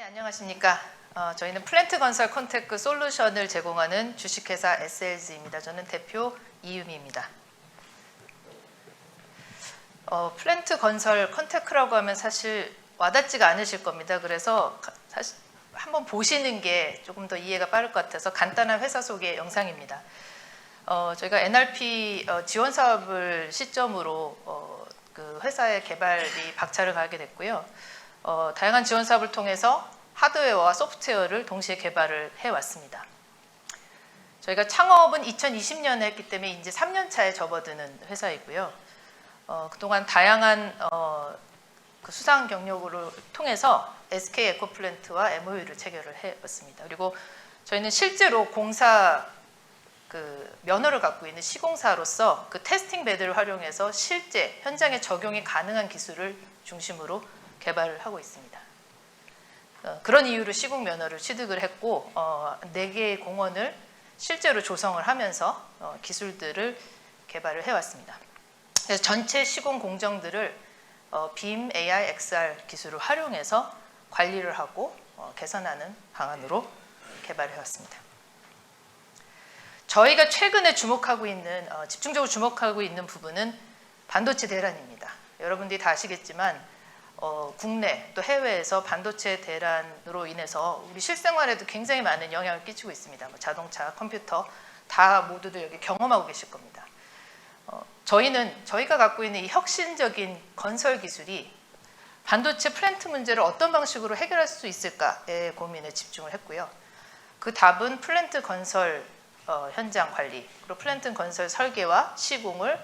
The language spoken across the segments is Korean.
안녕하십니까. 저희는 플랜트 건설 컨테크 솔루션을 제공하는 주식회사 SLG입니다. 저는 대표 이유미입니다. 플랜트 건설 컨테크라고 하면 사실 와닿지가 않으실 겁니다. 그래서 사실 한번 보시는 게 조금 더 이해가 빠를 것 같아서 간단한 회사 소개 영상입니다. 저희가 NRP 지원 사업을 시점으로 그 회사의 개발이 박차를 가하게 됐고요. 다양한 지원 사업을 통해서 하드웨어와 소프트웨어를 동시에 개발을 해왔습니다. 저희가 창업은 2020년에 했기 때문에 이제 3년 차에 접어드는 회사이고요. 그동안 다양한 그 수상 경력을 통해서 SK 에코플랜트와 MOU를 체결을 해왔습니다. 그리고 저희는 실제로 공사 그 면허를 갖고 있는 시공사로서 그 테스팅 베드를 활용해서 실제 현장에 적용이 가능한 기술을 중심으로 개발을 하고 있습니다. 그런 이유로 시공 면허를 취득을 했고 4개의 공원을 실제로 조성을 하면서 기술들을 개발을 해왔습니다. 그래서 전체 시공 공정들을 BIM, AR, XR 기술을 활용해서 관리를 하고 개선하는 방안으로 개발해왔습니다. 저희가 최근에 주목하고 있는 집중적으로 주목하고 있는 부분은 반도체 대란입니다. 여러분들이 다 아시겠지만 국내 또 해외에서 반도체 대란으로 인해서 우리 실생활에도 굉장히 많은 영향을 끼치고 있습니다. 뭐 자동차, 컴퓨터 다 모두들 여기 경험하고 계실 겁니다. 저희가 갖고 있는 이 혁신적인 건설 기술이 반도체 플랜트 문제를 어떤 방식으로 해결할 수 있을까의 고민에 집중을 했고요. 그 답은 플랜트 건설 현장 관리, 그리고 플랜트 건설 설계와 시공을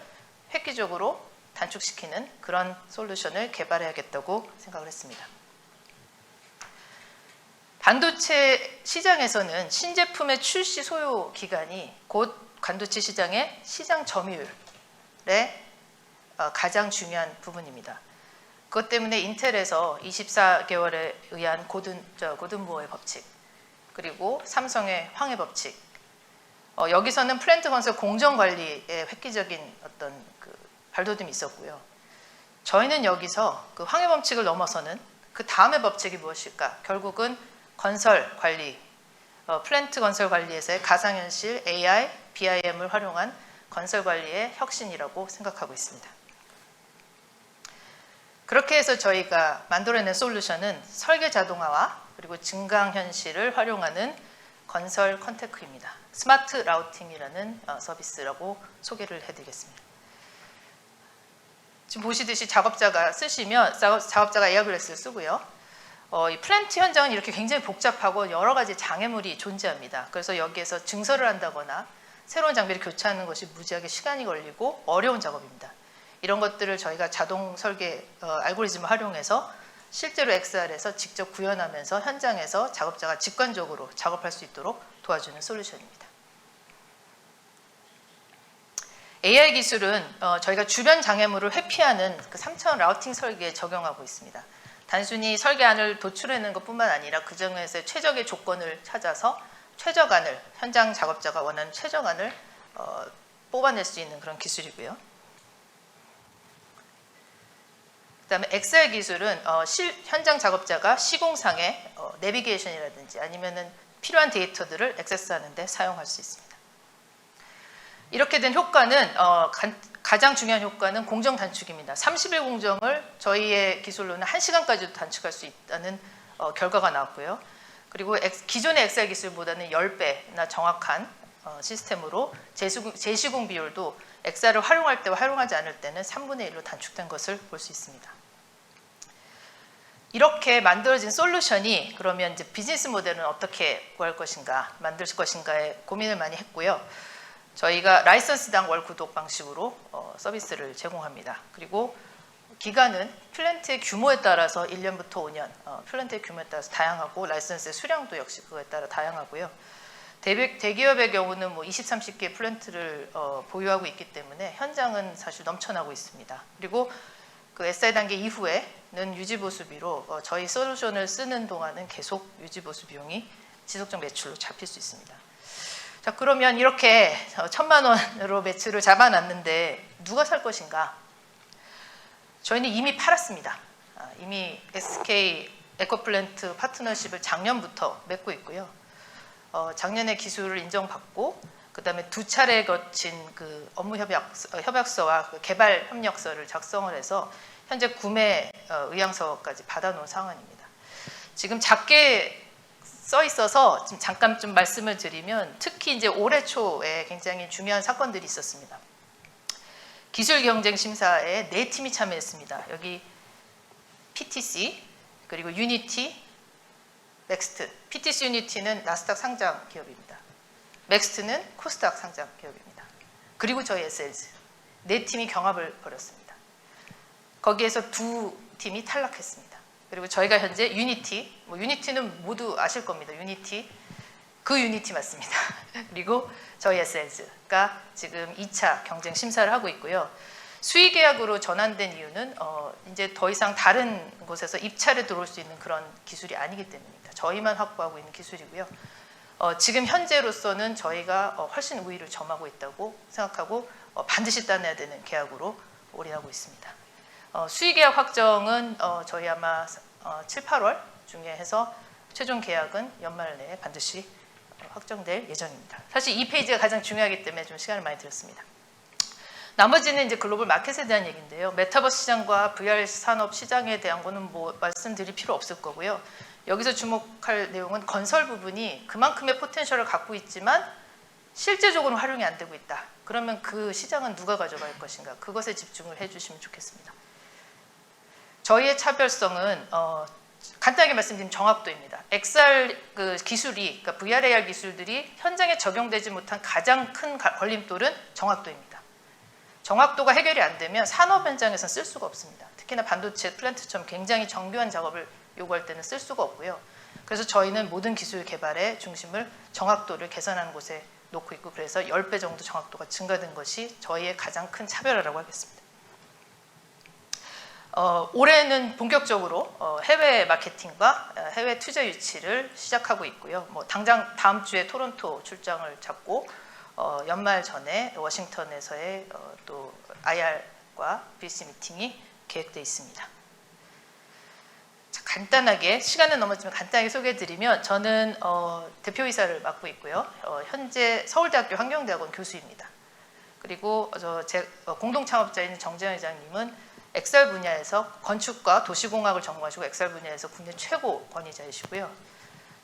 획기적으로 단축시키는 그런 솔루션을 개발해야겠다고 생각을 했습니다. 반도체 시장에서는 신제품의 출시 소요 기간이 곧 반도체 시장의 시장 점유율에 가장 중요한 부분입니다. 그것 때문에 인텔에서 24개월에 의한 고든모어의 법칙, 그리고 삼성의 황해 법칙, 여기서는 플랜트 건설 공정 관리의 획기적인 어떤 발돋움이 있었고요. 저희는 여기서 그 황해 법칙을 넘어서는 그 다음의 법칙이 무엇일까? 결국은 건설 관리, 플랜트 건설 관리에서의 가상현실, AI, BIM을 활용한 건설 관리의 혁신이라고 생각하고 있습니다. 그렇게 해서 저희가 만들어낸 솔루션은 설계 자동화와 그리고 증강현실을 활용하는 건설 컨테크입니다. 스마트 라우팅이라는 서비스라고 소개를 해드리겠습니다. 지금 보시듯이 작업자가 쓰시면 작업자가 에어그래스를 쓰고요. 이 플랜트 현장은 이렇게 굉장히 복잡하고 여러 가지 장애물이 존재합니다. 그래서 여기에서 증설을 한다거나 새로운 장비를 교체하는 것이 무지하게 시간이 걸리고 어려운 작업입니다. 이런 것들을 저희가 자동 설계 알고리즘을 활용해서 실제로 XR에서 직접 구현하면서 현장에서 작업자가 직관적으로 작업할 수 있도록 도와주는 솔루션입니다. AI 기술은 저희가 주변 장애물을 회피하는 그 3차원 라우팅 설계에 적용하고 있습니다. 단순히 설계안을 도출하는 것뿐만 아니라 그 중에서 최적의 조건을 찾아서 최적안을, 현장 작업자가 원하는 최적안을 뽑아낼 수 있는 그런 기술이고요. 그다음에 XR 기술은 현장 작업자가 시공상의 내비게이션이라든지 아니면은 필요한 데이터들을 액세스하는 데 사용할 수 있습니다. 이렇게 된 효과는 가장 중요한 효과는 공정 단축입니다. 30일 공정을 저희의 기술로는 1시간까지도 단축할 수 있다는 결과가 나왔고요. 그리고 기존의 XR 기술보다는 10배나 정확한 시스템으로 재시공 비율도 XR을 활용할 때와 활용하지 않을 때는 3분의 1로 단축된 것을 볼 수 있습니다. 이렇게 만들어진 솔루션이 그러면 이제 비즈니스 모델은 어떻게 구할 것인가, 만들 것인가에 고민을 많이 했고요. 저희가 라이선스당 월 구독 방식으로 서비스를 제공합니다. 그리고 기간은 플랜트의 규모에 따라서 1년부터 5년, 플랜트의 규모에 따라서 다양하고 라이선스의 수량도 역시 그거에 따라 다양하고요. 대기업의 경우는 뭐 20, 30개의 플랜트를 보유하고 있기 때문에 현장은 사실 넘쳐나고 있습니다. 그리고 그 SI 단계 이후에는 유지보수비로 저희 솔루션을 쓰는 동안은 계속 유지보수 비용이 지속적 매출로 잡힐 수 있습니다. 자, 그러면 이렇게 1,000만 원으로 매출을 잡아놨는데 누가 살 것인가? 저희는 이미 팔았습니다. 이미 SK 에코플랜트 파트너십을 작년부터 맺고 있고요. 작년에 기술을 인정받고 그다음에 2차례 거친 그 업무 협약서와 그 개발 협력서를 작성을 해서 현재 구매 의향서까지 받아놓은 상황입니다. 지금 작게 써 있어서 지금 잠깐 좀 말씀을 드리면 특히 이제 올해 초에 굉장히 중요한 사건들이 있었습니다. 기술 경쟁 심사에 4팀이 참여했습니다. 여기 PTC 그리고 유니티, 넥스트. PTC 유니티는 나스닥 상장 기업입니다. 넥스트는 코스닥 상장 기업입니다. 그리고 저희 SL즈 4팀이 경합을 벌였습니다. 거기에서 2팀이 탈락했습니다. 그리고 저희가 현재 유니티, 유니티는 모두 아실 겁니다. 유니티, 그 유니티 맞습니다. 그리고 저희 SL즈가 지금 2차 경쟁 심사를 하고 있고요. 수의 계약으로 전환된 이유는 이제 더 이상 다른 곳에서 입찰에 들어올 수 있는 그런 기술이 아니기 때문입니다. 저희만 확보하고 있는 기술이고요. 지금 현재로서는 저희가 훨씬 우위를 점하고 있다고 생각하고 반드시 따내야 되는 계약으로 올인하고 있습니다. 수의 계약 확정은 저희 아마 7, 8월 중에 해서 최종 계약은 연말 내에 반드시 확정될 예정입니다. 사실 이 페이지가 가장 중요하기 때문에 좀 시간을 많이 들었습니다. 나머지는 이제 글로벌 마켓에 대한 얘기인데요. 메타버스 시장과 VR 산업 시장에 대한 거는 뭐 말씀드릴 필요 없을 거고요. 여기서 주목할 내용은 건설 부분이 그만큼의 포텐셜을 갖고 있지만 실제적으로 활용이 안 되고 있다. 그러면 그 시장은 누가 가져갈 것인가? 그것에 집중을 해주시면 좋겠습니다. 저희의 차별성은 간단하게 말씀드리면 정확도입니다. XR 그 기술이, 그러니까 VR, AR 기술들이 현장에 적용되지 못한 가장 큰 걸림돌은 정확도입니다. 정확도가 해결이 안 되면 산업 현장에서는 쓸 수가 없습니다. 특히나 반도체 플랜트처럼 굉장히 정교한 작업을 요구할 때는 쓸 수가 없고요. 그래서 저희는 모든 기술 개발의 중심을 정확도를 개선하는 곳에 놓고 있고 그래서 10배 정도 정확도가 증가된 것이 저희의 가장 큰 차별화라고 하겠습니다. 올해는 본격적으로 해외 마케팅과 해외 투자 유치를 시작하고 있고요. 당장 다음 주에 토론토 출장을 잡고 연말 전에 워싱턴에서의 또 IR과 BC 미팅이 계획되어 있습니다. 자, 간단하게 시간은 넘었지만 간단하게 소개해드리면 저는 대표이사를 맡고 있고요. 현재 서울대학교 환경대학원 교수입니다. 그리고 제 공동 창업자인 정재현 회장님은 XR 분야에서 건축과 도시공학을 전공하시고 XR 분야에서 국내 최고 권위자이시고요.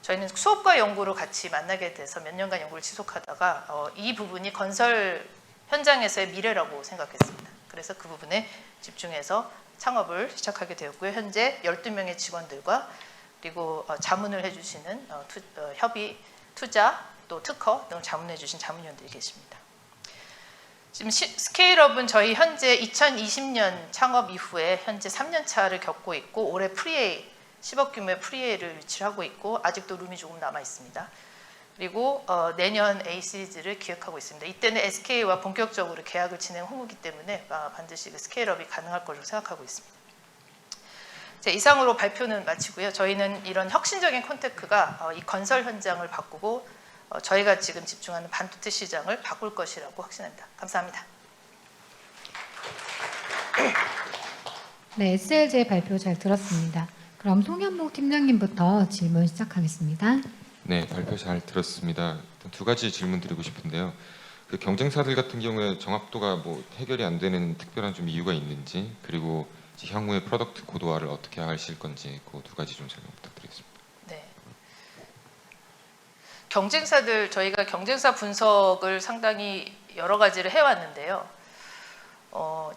저희는 수업과 연구로 같이 만나게 돼서 몇 년간 연구를 지속하다가 이 부분이 건설 현장에서의 미래라고 생각했습니다. 그래서 그 부분에 집중해서 창업을 시작하게 되었고요. 현재 12명의 직원들과 그리고 자문을 해주시는 협의, 투자, 또 특허 등 자문해 주신 자문위원들이 계십니다. 지금 스케일업은 저희 현재 2020년 창업 이후에 현재 3년 차를 겪고 있고 올해 프리A 10억 규모의 프리에를 유치를 하고 있고 아직도 룸이 조금 남아 있습니다. 그리고 내년 A 시리즈를 기획하고 있습니다. 이때는 SK와 본격적으로 계약을 진행 후이기 때문에 반드시 그 스케일업이 가능할 것으로 생각하고 있습니다. 자, 이상으로 발표는 마치고요. 저희는 이런 혁신적인 콘테크가 이 건설 현장을 바꾸고 저희가 지금 집중하는 반도체 시장을 바꿀 것이라고 확신합니다. 감사합니다. 네, SLG의 발표 잘 들었습니다. 그럼 송현목 팀장님부터 질문 시작하겠습니다. 네, 발표 잘 들었습니다. 일단 2가지 질문 드리고 싶은데요. 그 경쟁사들 같은 경우에 정확도가 뭐 해결이 안 되는 특별한 좀 이유가 있는지, 그리고 향후에 프로덕트 고도화를 어떻게 하실 건지 그 2가지 좀 설명 부탁드리겠습니다. 네. 경쟁사들 저희가 경쟁사 분석을 상당히 여러 가지를 해왔는데요.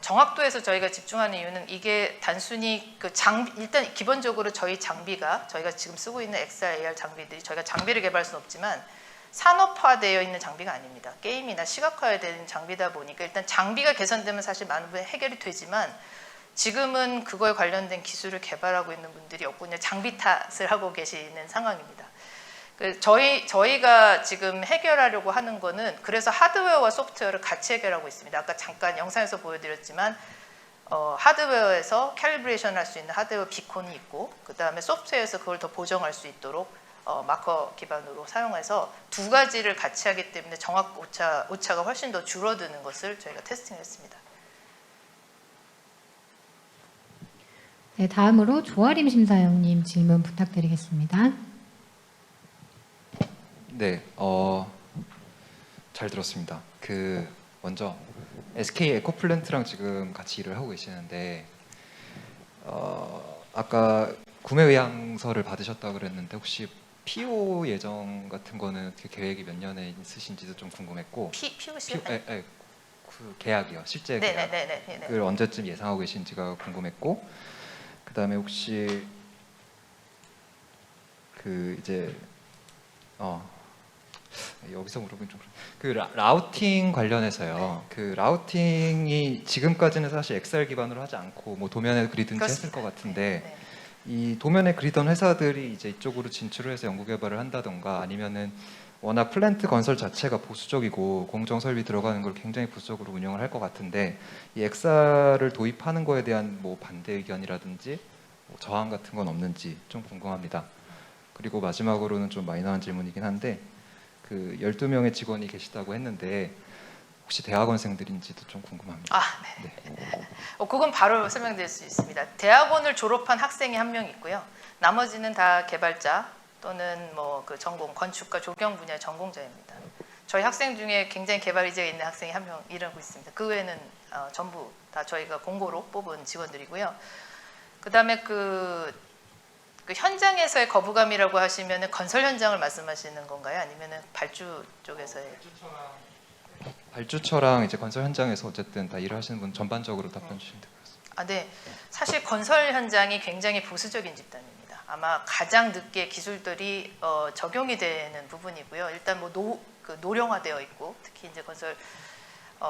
정확도에서 저희가 집중하는 이유는 이게 단순히 그 장비, 일단 기본적으로 저희 장비가 저희가 지금 쓰고 있는 XR, AR 장비들이 저희가 장비를 개발할 수는 없지만 산업화되어 있는 장비가 아닙니다. 게임이나 시각화되는 장비다 보니까 일단 장비가 개선되면 사실 많은 부분이 해결이 되지만 지금은 그거에 관련된 기술을 개발하고 있는 분들이 없고 그냥 장비 탓을 하고 계시는 상황입니다. 저희가 지금 해결하려고 하는 거는 그래서 하드웨어와 소프트웨어를 같이 해결하고 있습니다. 아까 잠깐 영상에서 보여드렸지만 하드웨어에서 캘리브레이션 할 수 있는 하드웨어 비콘이 있고 그 다음에 소프트웨어에서 그걸 더 보정할 수 있도록 마커 기반으로 사용해서 2가지를 같이 하기 때문에 정확 오차가 훨씬 더 줄어드는 것을 저희가 테스팅했습니다. 네, 다음으로 조아림 심사위원님 질문 부탁드리겠습니다. 네, 잘 들었습니다. 먼저 SK 에코플랜트랑 지금 같이 일을 하고 계시는데 아까 구매 의향서를 받으셨다고 그랬는데 혹시 PO 예정 같은 거는 어떻게 계획이 몇 년에 있으신지도 좀 궁금했고 POC? 그 계약이요, 실제 계약. 네네네네. 그걸 언제쯤 예상하고 계신지가 궁금했고, 그다음에 혹시 이제 여기서 물어보면 좀 라우팅 관련해서요. 그 라우팅이 지금까지는 사실 엑셀 기반으로 하지 않고 뭐 도면에 그리든지 했을 것 같은데 네. 이 도면에 그리던 회사들이 이제 이쪽으로 진출을 해서 연구 개발을 한다던가 아니면은 워낙 플랜트 건설 자체가 보수적이고 공정 설비 들어가는 걸 굉장히 보수적으로 운영을 할 것 같은데 이 엑사를 도입하는 거에 대한 뭐 반대 의견이라든지 뭐 저항 같은 건 없는지 좀 궁금합니다. 그리고 마지막으로는 좀 마이너한 질문이긴 한데 12명의 직원이 계시다고 했는데 혹시 대학원생들인지도 좀 궁금합니다. 네. 그건 바로 설명드릴 수 있습니다. 대학원을 졸업한 학생이 한 명 있고요. 나머지는 다 개발자 또는 뭐 그 전공 건축과 조경 분야의 전공자입니다. 저희 학생 중에 굉장히 개발 의지가 있는 학생이 한 명 일하고 있습니다. 그 외에는 전부 다 저희가 공고로 뽑은 직원들이고요. 그다음에 그 현장에서의 거부감이라고 하시면은 건설 현장을 말씀하시는 건가요? 아니면은 발주 쪽에서의? 발주처랑 이제 건설 현장에서 어쨌든 다 일을 하시는 분 전반적으로 답변 주시면 될 것 같습니다. 네. 사실 건설 현장이 굉장히 보수적인 집단입니다. 아마 가장 늦게 기술들이 적용이 되는 부분이고요. 일단 뭐 노령화되어 있고 특히 이제 건설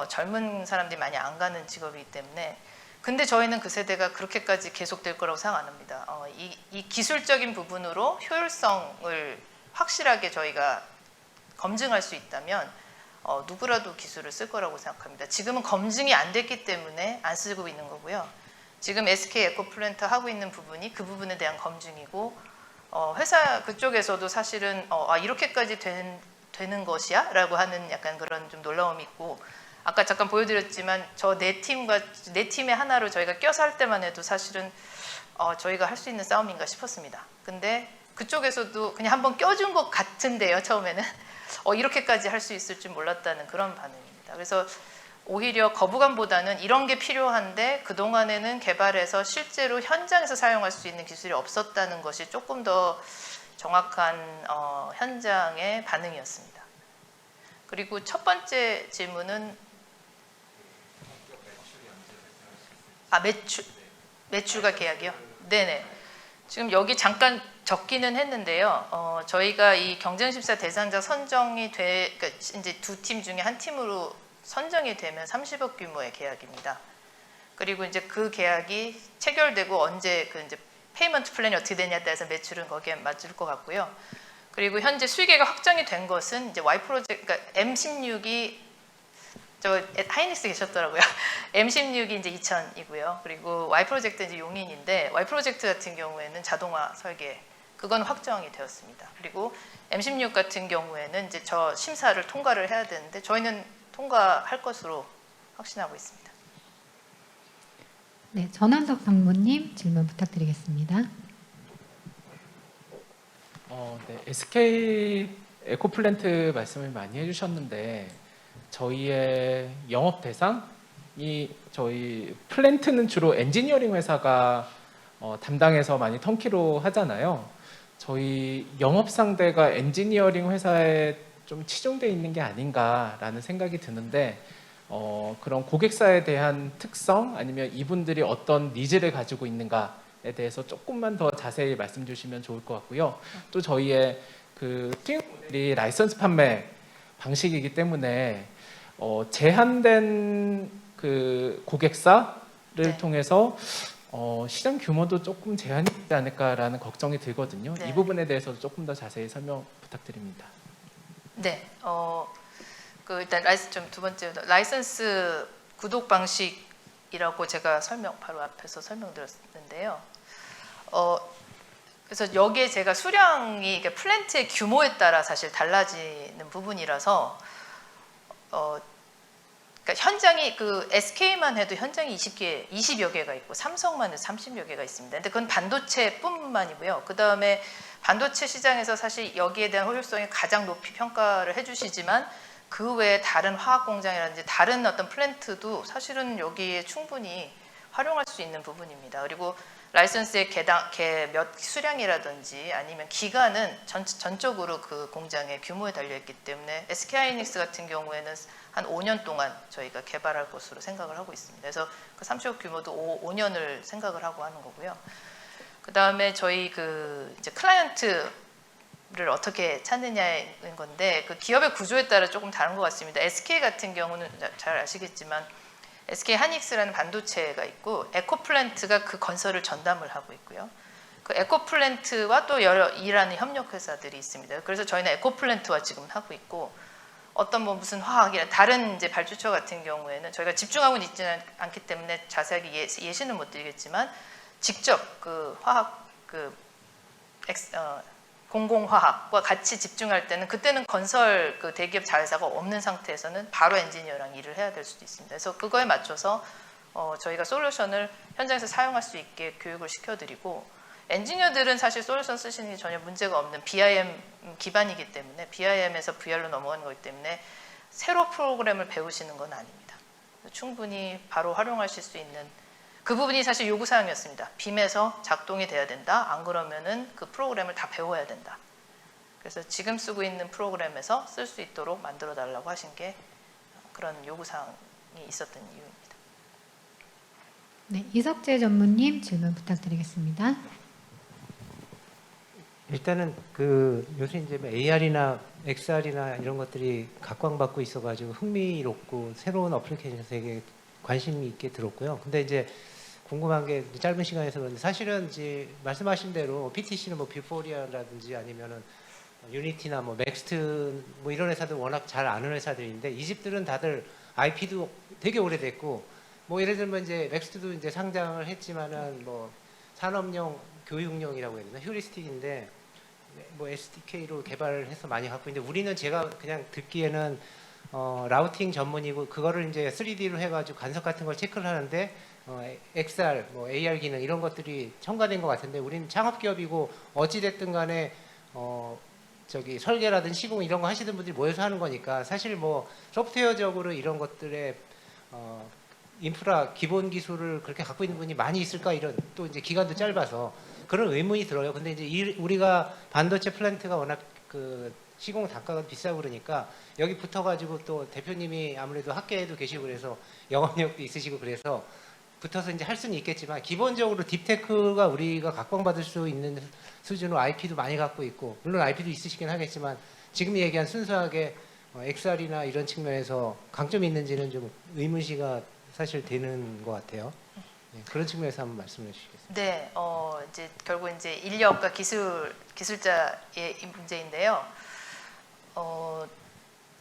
젊은 사람들이 많이 안 가는 직업이기 때문에. 근데 저희는 그 세대가 그렇게까지 계속될 거라고 생각 안 합니다. 이 기술적인 부분으로 효율성을 확실하게 저희가 검증할 수 있다면 누구라도 기술을 쓸 거라고 생각합니다. 지금은 검증이 안 됐기 때문에 안 쓰고 있는 거고요. 지금 SK 에코플랜트 하고 있는 부분이 그 부분에 대한 검증이고 회사 그쪽에서도 사실은 이렇게까지 되는 것이야? 라고 하는 약간 그런 좀 놀라움이 있고 아까 잠깐 보여드렸지만 저 네 팀의 하나로 저희가 껴서 할 때만 해도 사실은 저희가 할 수 있는 싸움인가 싶었습니다. 근데 그쪽에서도 그냥 한번 껴준 것 같은데요. 처음에는 이렇게까지 할 수 있을 줄 몰랐다는 그런 반응입니다. 그래서 오히려 거부감보다는 이런 게 필요한데 그동안에는 개발해서 실제로 현장에서 사용할 수 있는 기술이 없었다는 것이 조금 더 정확한 현장의 반응이었습니다. 그리고 첫 번째 질문은 매출과 계약이요? 네네. 지금 여기 잠깐 적기는 했는데요. 저희가 이 경쟁심사 대상자 선정이 그러니까 이제 두 팀 중에 한 팀으로 선정이 되면 30억 규모의 계약입니다. 그리고 이제 그 계약이 체결되고 언제 이제 페이먼트 플랜이 어떻게 되냐에 따라서 매출은 거기에 맞을 것 같고요. 그리고 현재 수익액이 확정이 된 것은 이제 Y 프로젝트, 그러니까 M16이 저 하이닉스 계셨더라고요. M16이 이제 2000이고요. 그리고 Y 프로젝트 이제 용인인데 Y 프로젝트 같은 경우에는 자동화 설계 그건 확정이 되었습니다. 그리고 M16 같은 경우에는 이제 저 심사를 통과를 해야 되는데 저희는 통과할 것으로 확신하고 있습니다. 네, 전한석 상무님 질문 부탁드리겠습니다. 네, SK 에코플랜트 말씀을 많이 해주셨는데 저희의 영업 대상이 저희 플랜트는 주로 엔지니어링 회사가 담당해서 많이 턴키로 하잖아요. 저희 영업 상대가 엔지니어링 회사에 좀 치중되어 있는 게 아닌가라는 생각이 드는데 그런 고객사에 대한 특성 아니면 이분들이 어떤 니즈를 가지고 있는가에 대해서 조금만 더 자세히 말씀 주시면 좋을 것 같고요. 또 저희의 그 수익 모델이 라이선스 판매 방식이기 때문에 제한된 그 고객사를 네. 통해서 시장 규모도 조금 제한이 있지 않을까라는 걱정이 들거든요. 네. 이 부분에 대해서도 조금 더 자세히 설명 부탁드립니다. 네, 일단 두 번째 라이선스 구독 방식이라고 제가 바로 앞에서 설명드렸는데요. 그래서 여기에 제가 수량이 그러니까 플랜트의 규모에 따라 사실 달라지는 부분이라서 그러니까 현장이 그 SK만 해도 현장이 20여 개가 있고 삼성만 해도 30여 개가 있습니다. 근데 그건 반도체뿐만이고요. 그 다음에 반도체 시장에서 사실 여기에 대한 효율성이 가장 높이 평가를 해주시지만 그 외에 다른 화학 공장이라든지 다른 어떤 플랜트도 사실은 여기에 충분히 활용할 수 있는 부분입니다. 그리고 라이선스의 몇 수량이라든지 아니면 기간은 전적으로 그 공장의 규모에 달려있기 때문에 SK하이닉스 같은 경우에는 한 5년 동안 저희가 개발할 것으로 생각을 하고 있습니다. 그래서 그 3초 규모도 5년을 생각을 하고 하는 거고요. 그 다음에 저희 그 이제 클라이언트를 어떻게 찾느냐인 건데 그 기업의 구조에 따라 조금 다른 것 같습니다. SK 같은 경우는 잘 아시겠지만 SK 하이닉스라는 반도체가 있고 에코플랜트가 그 건설을 전담을 하고 있고요. 그 에코플랜트와 또 여러 일하는 협력 회사들이 있습니다. 그래서 저희는 에코플랜트와 지금 하고 있고 어떤 뭐 무슨 화학이나 다른 이제 발주처 같은 경우에는 저희가 집중하고 있지는 않기 때문에 자세하게 예시는 못 드리겠지만 직접 그 화학 공공화학과 같이 집중할 때는 그때는 건설 그 대기업 자회사가 없는 상태에서는 바로 엔지니어랑 일을 해야 될 수도 있습니다. 그래서 그거에 맞춰서 저희가 솔루션을 현장에서 사용할 수 있게 교육을 시켜드리고 엔지니어들은 사실 솔루션 쓰시는 게 전혀 문제가 없는 BIM 기반이기 때문에 BIM에서 VR로 넘어가는 거기 때문에 새로 프로그램을 배우시는 건 아닙니다. 충분히 바로 활용하실 수 있는 그 부분이 사실 요구사항이었습니다. 빔에서 작동이 돼야 된다. 안 그러면은 그 프로그램을 다 배워야 된다. 그래서 지금 쓰고 있는 프로그램에서 쓸 수 있도록 만들어 달라고 하신 게 그런 요구사항이 있었던 이유입니다. 네, 이석재 전무님 질문 부탁드리겠습니다. 일단은 그 요새 이제 AR이나 XR이나 이런 것들이 각광받고 있어가지고 흥미롭고 새로운 어플리케이션 세계에 관심이 있게 들었고요. 근데 이제 궁금한 게 짧은 시간에서 그런데 사실은 이제 말씀하신 대로 PTC는 뭐 뷰포리아라든지 아니면은 유니티나 뭐 맥스트 뭐 이런 회사들 워낙 잘 아는 회사들인데 이 집들은 다들 IP도 되게 오래됐고 뭐 예를 들면 이제 맥스트도 이제 상장을 했지만은 뭐 산업용 교육용이라고 해야 되나 휴리스틱인데 뭐 SDK로 개발을 해서 많이 갖고 있는데 우리는 제가 그냥 듣기에는 라우팅 전문이고 그거를 이제 3D로 해가지고 간섭 같은 걸 체크를 하는데 XR, 뭐 AR 기능 이런 것들이 첨가된 것 같은데 우리는 창업기업이고 어찌됐든 간에 저기 설계라든 시공 이런 거 하시는 분들이 모여서 하는 거니까 사실 뭐 소프트웨어적으로 이런 것들의 인프라 기본 기술을 그렇게 갖고 있는 분이 많이 있을까 이런 또 이제 기간도 짧아서 그런 의문이 들어요. 근데 이제 우리가 반도체 플랜트가 워낙 그 시공 단가가 비싸고 그러니까 여기 붙어가지고 또 대표님이 아무래도 학계에도 계시고 그래서 영업력도 있으시고 그래서 붙어서 이제 할 수는 있겠지만 기본적으로 딥테크가 우리가 각광받을 수 있는 수준으로 IP도 많이 갖고 있고 물론 IP도 있으시긴 하겠지만 지금 얘기한 순수하게 XR이나 이런 측면에서 강점이 있는지는 좀 의문시가 사실 되는 것 같아요. 네, 그런 측면에서 한번 말씀해 주시겠습니까? 네, 이제 결국 이제 인력과 기술자의 문제인데요.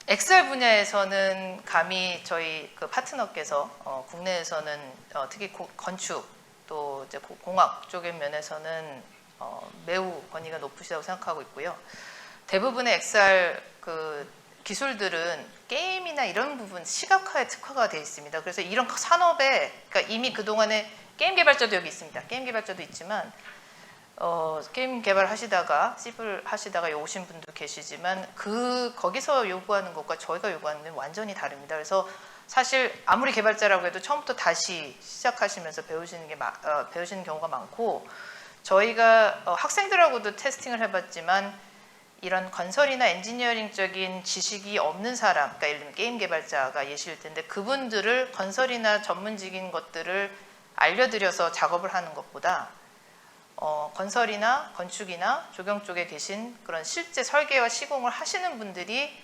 XR 분야에서는 감히 저희 그 파트너께서 국내에서는 특히 건축 또 이제 공학 쪽의 면에서는 매우 권위가 높으시다고 생각하고 있고요. 대부분의 XR 그 기술들은 게임이나 이런 부분 시각화에 특화가 되어 있습니다. 그래서 이런 산업에 그러니까 이미 그 동안에 게임 개발자도 여기 있습니다. 게임 개발자도 있지만 게임 개발하시다가 C를 하시다가 오신 분도 계시지만 거기서 요구하는 것과 저희가 요구하는 건 완전히 다릅니다. 그래서 사실 아무리 개발자라고 해도 처음부터 다시 시작하시면서 배우시는 경우가 많고 저희가 학생들하고도 테스팅을 해봤지만 이런 건설이나 엔지니어링적인 지식이 없는 사람, 그러니까 예를 들면 게임 개발자가 예시일 텐데 그분들을 건설이나 전문직인 것들을 알려드려서 작업을 하는 것보다 건설이나 건축이나 조경 쪽에 계신 그런 실제 설계와 시공을 하시는 분들이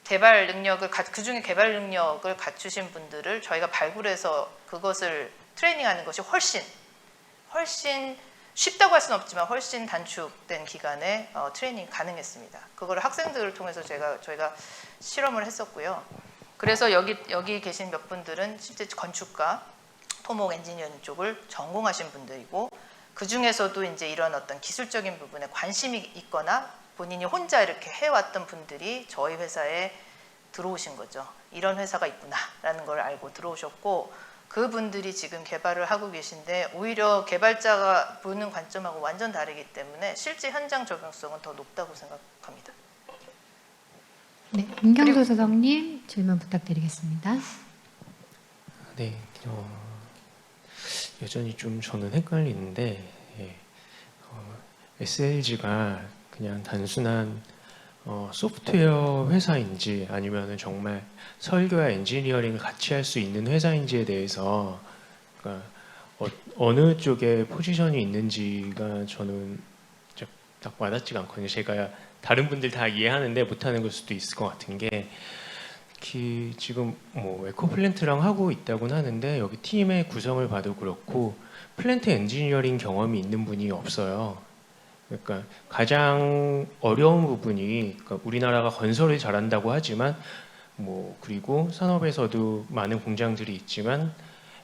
그중에 개발 능력을 갖추신 분들을 저희가 발굴해서 그것을 트레이닝하는 것이 훨씬 쉽다고 할 수는 없지만 훨씬 단축된 기간에 트레이닝이 가능했습니다. 그거를 학생들을 통해서 저희가 실험을 했었고요. 그래서 여기 계신 몇 분들은 실제 건축가, 토목 엔지니어링 쪽을 전공하신 분들이고 그 중에서도 이제 이런 어떤 기술적인 부분에 관심이 있거나 본인이 혼자 이렇게 해왔던 분들이 저희 회사에 들어오신 거죠. 이런 회사가 있구나라는 걸 알고 들어오셨고 그분들이 지금 개발을 하고 계신데 오히려 개발자가 보는 관점하고 완전 다르기 때문에 실제 현장 적용성은 더 높다고 생각합니다. 네, 임경도 소장님 질문 부탁드리겠습니다. 네, 여전히 좀 저는 헷갈리는데 SLG가 그냥 단순한 소프트웨어 회사인지 아니면은 정말 설계와 엔지니어링을 같이 할 수 있는 회사인지에 대해서 그러니까 어느 쪽에 포지션이 있는지가 저는 딱 와닿지가 않거든요. 제가 다른 분들 다 이해하는데 못하는 걸 수도 있을 것 같은 게 지금 뭐 에코플랜트랑 하고 있다고는 하는데 여기 팀의 구성을 봐도 그렇고 플랜트 엔지니어링 경험이 있는 분이 없어요. 그러니까 가장 어려운 부분이 그러니까 우리나라가 건설을 잘한다고 하지만 뭐 그리고 산업에서도 많은 공장들이 있지만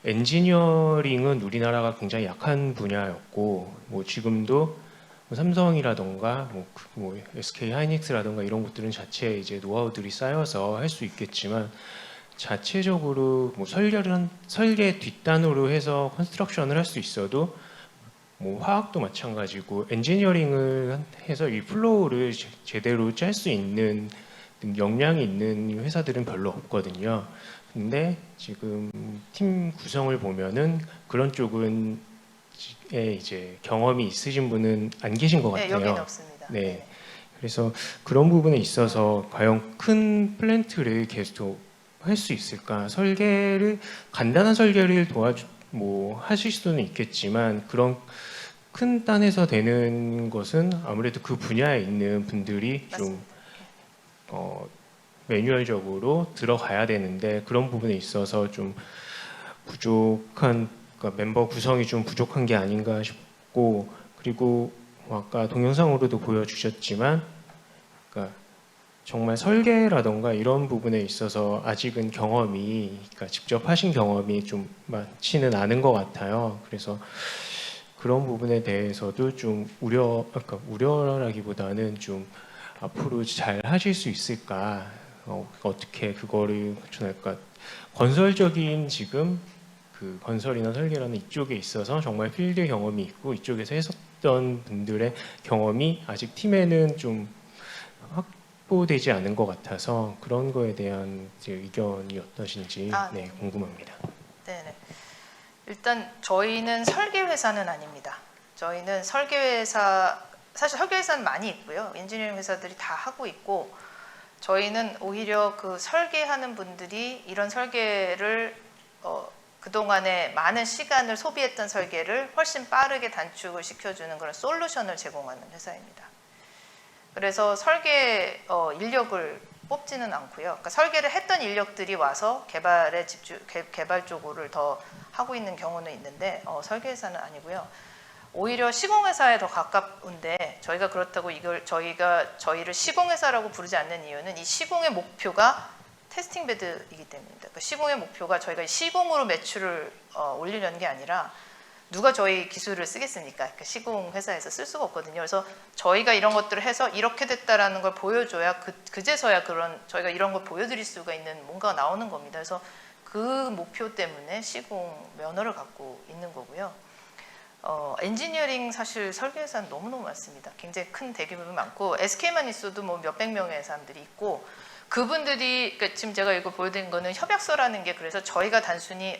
엔지니어링은 우리나라가 굉장히 약한 분야였고 뭐 지금도 삼성이라던가 뭐 SK 하이닉스라던가 이런 것들은 자체 이제 노하우들이 쌓여서 할 수 있겠지만 자체적으로 뭐 설계 뒷단으로 해서 컨스트럭션을 할 수 있어도 뭐 화학도 마찬가지고 엔지니어링을 해서 이 플로우를 제대로 짤 수 있는 역량이 있는 회사들은 별로 없거든요. 근데 지금 팀 구성을 보면은 그런 쪽은 이제 경험이 있으신 분은 안 계신 것 같아요. 네, 여기는 없습니다. 네. 그래서 그런 부분에 있어서 과연 큰 플랜트를 계속 할 수 있을까? 간단한 설계를 뭐 하실 수는 있겠지만 그런 큰 단에서 되는 것은 아무래도 그 분야에 있는 분들이 좀 매뉴얼적으로 들어가야 되는데 그런 부분에 있어서 좀 부족한 그러니까 멤버 구성이 좀 부족한 게 아닌가 싶고 그리고 아까 동영상으로도 보여주셨지만 그러니까 정말 설계라던가 이런 부분에 있어서 아직은 그러니까 직접 하신 경험이 좀 많지는 않은 것 같아요. 그래서 그런 부분에 대해서도 좀 그러니까 우려라기보다는 좀 앞으로 잘 하실 수 있을까? 어떻게 그거를 그러니까 건설적인 지금 그 건설이나 설계라는 이쪽에 있어서 정말 필드 경험이 있고 이쪽에서 했었던 분들의 경험이 아직 팀에는 좀 확보되지 않은 것 같아서 그런 거에 대한 이제 의견이 어떠신지 네. 궁금합니다. 네. 일단 저희는 설계 회사는 아닙니다. 저희는 사실 설계 회사는 많이 있고요. 엔지니어링 회사들이 다 하고 있고 저희는 오히려 그 설계하는 분들이 이런 설계를 그동안에 많은 시간을 소비했던 설계를 훨씬 빠르게 단축을 시켜주는 그런 솔루션을 제공하는 회사입니다. 그래서 설계 인력을 뽑지는 않고요. 그러니까 설계를 했던 인력들이 와서 개발 쪽으로 더 하고 있는 경우는 있는데 설계회사는 아니고요. 오히려 시공회사에 더 가까운데 저희가 그렇다고 저희를 시공회사라고 부르지 않는 이유는 이 시공의 목표가 테스팅 베드이기 때문입니다. 그러니까 시공의 목표가 저희가 시공으로 매출을 올리려는 게 아니라 누가 저희 기술을 쓰겠습니까? 그러니까 시공 회사에서 쓸 수가 없거든요. 그래서 저희가 이런 것들을 해서 이렇게 됐다라는 걸 보여줘야 그제서야 저희가 이런 걸 보여드릴 수가 있는 뭔가가 나오는 겁니다. 그래서 그 목표 때문에 시공 면허를 갖고 있는 거고요. 엔지니어링 사실 설계회사는 너무너무 많습니다. 굉장히 큰 대규모도 많고 SK만 있어도 뭐 몇백 명의 사람들이 있고 그분들이 그러니까 지금 제가 이거 보여드린 거는 협약서라는 게 그래서 저희가 단순히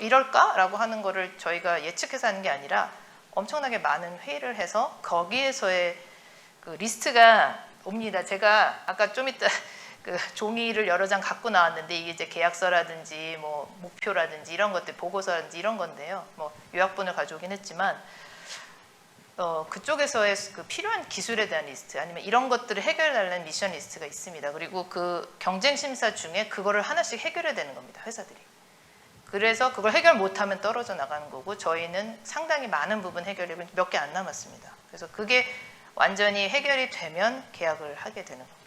이럴까라고 하는 거를 저희가 예측해서 하는 게 아니라 엄청나게 많은 회의를 해서 거기에서의 그 리스트가 옵니다. 제가 아까 좀 이따 그 종이를 여러 장 갖고 나왔는데 이게 이제 계약서라든지 뭐 목표라든지 이런 것들 보고서라든지 이런 건데요. 뭐 요약본을 가져오긴 했지만 그쪽에서의 그 필요한 기술에 대한 리스트 아니면 이런 것들을 해결해달라는 미션 리스트가 있습니다. 그리고 그 경쟁 심사 중에 그거를 하나씩 해결해야 되는 겁니다. 회사들이. 그래서 그걸 해결 못하면 떨어져 나가는 거고 저희는 상당히 많은 부분 해결이 몇 개 안 남았습니다. 그래서 그게 완전히 해결이 되면 계약을 하게 되는 겁니다.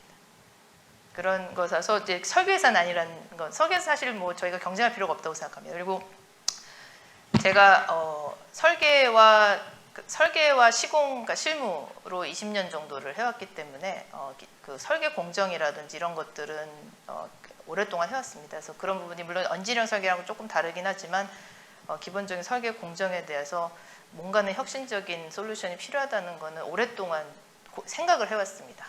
그런 것에서 이제 설계회사는 아니라는 건 설계사 사실 뭐 저희가 경쟁할 필요가 없다고 생각합니다. 그리고 제가 설계와 그 설계와 시공, 그러니까 실무로 20년 정도를 해왔기 때문에 그 설계 공정이라든지 이런 것들은 오랫동안 해왔습니다. 그래서 그런 부분이 물론 엔지니어링 설계랑은 조금 다르긴 하지만 기본적인 설계 공정에 대해서 뭔가는 혁신적인 솔루션이 필요하다는 것은 오랫동안 생각을 해왔습니다.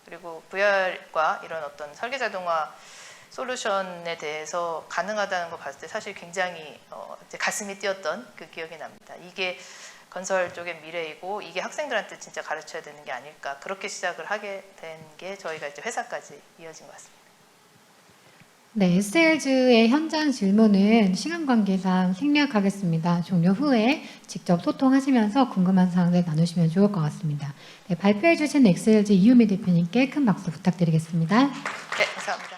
그리고 VR과 이런 어떤 설계 자동화 솔루션에 대해서 가능하다는 거 봤을 때 사실 굉장히 이제 가슴이 뛰었던 그 기억이 납니다. 이게 건설 쪽의 미래이고 이게 학생들한테 진짜 가르쳐야 되는 게 아닐까, 그렇게 시작을 하게 된 게 저희가 이제 회사까지 이어진 것 같습니다. 네, SL즈의 현장 질문은 시간 관계상 생략하겠습니다. 종료 후에 직접 소통하시면서 궁금한 사항들 나누시면 좋을 것 같습니다. 네, 발표해 주신 SL즈 이유미 대표님께 큰 박수 부탁드리겠습니다. 네, 감사합니다.